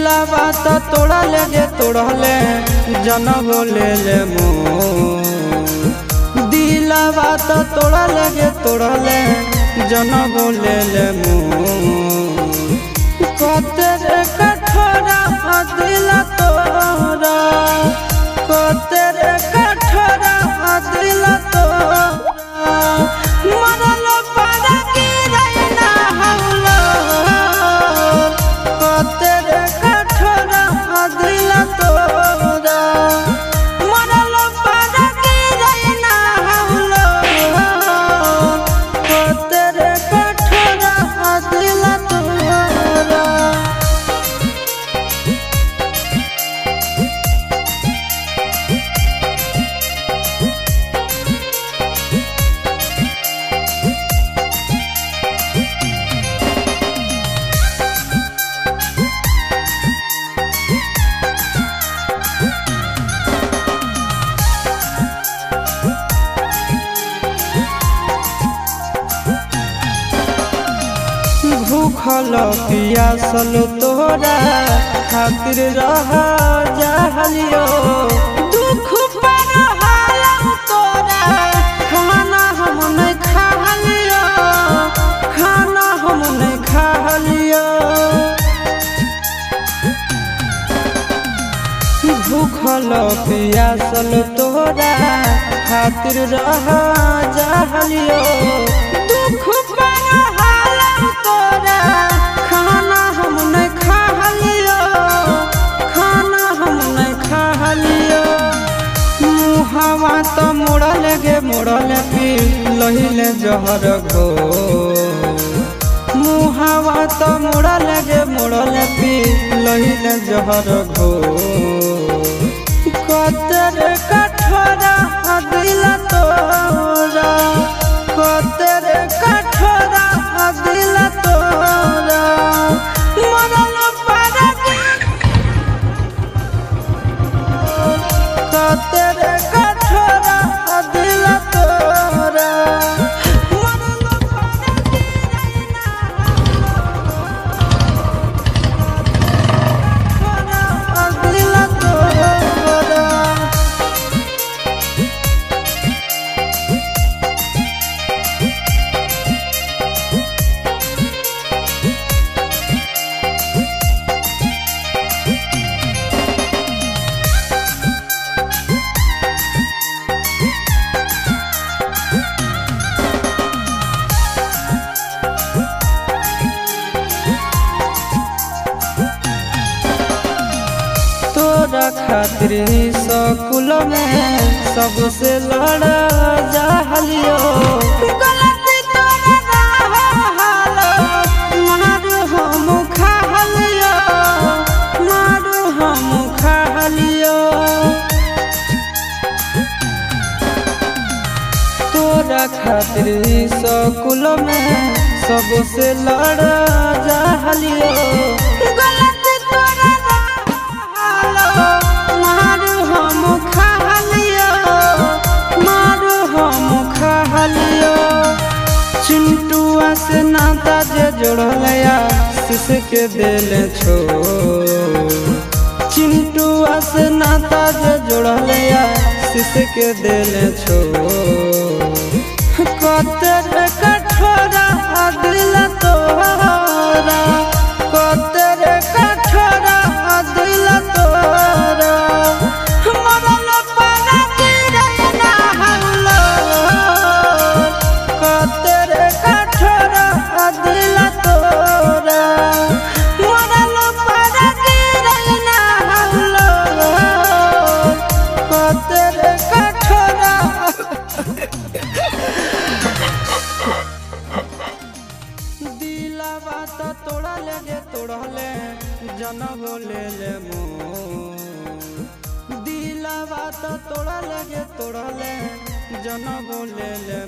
दिला बात तोड़ा ले तोड़ले जनम ले ले दिला बात तोड़ा ले तोड़ले जनम ले ले कते कठोरा दिल तोरा कते कठोरा दिल तोरा मरल पारा की रहना हौला कते कठोरा दिल तोरा मरल पारा की रहना हौला कते कठोरा दिल तोरा। भूखल पियासल तोरा खातिर रह जहलियो दुख पर हालम तोरा खाना हम नहीं खालियो खाना हम नहीं खालियो भूखल पियासल तोरा खातिर रह जहलियो दुख पर तोरा खाना हम नहीं खालियो खाना हम नहीं खालियो मुहावा तो मोड़ल पी लहिले जहर घो मुहावा तो मोड़ल पी लहिले जहर घो कतर कठोरा दिल तोरा कतर कठोरा दिल तोरा मरल पारा कतर कठोरा दिल तोरा मरल पारा दिल तोरा। तोरा खातिर स्कूल में सबसे लड़ा जहलियो गलती तोरा हालो मारू हम खालियो मारू हम खालियो तोरा खातिर स्कूल में सबसे लड़ा जहलियो गलती तोरा मारू हम खालियो मारू हम खालियो चिंटुआ से नाता जे जोड़लया शिश के दिल छो चिंटुआ से नाता जे जोड़लया शिश के दिल छो कतर कठोरा दिल तोरा कतर कठोरा दिल तोरा मरल पारा की रहना हौला कतर कठोरा दिल तोरा मरल पारा की रहना हौला कतर कठोरा दिला बात तोड़ा ले तोड़ले जनम ले ले दिला बात तोड़ा ले तोड़ले जनम ले ले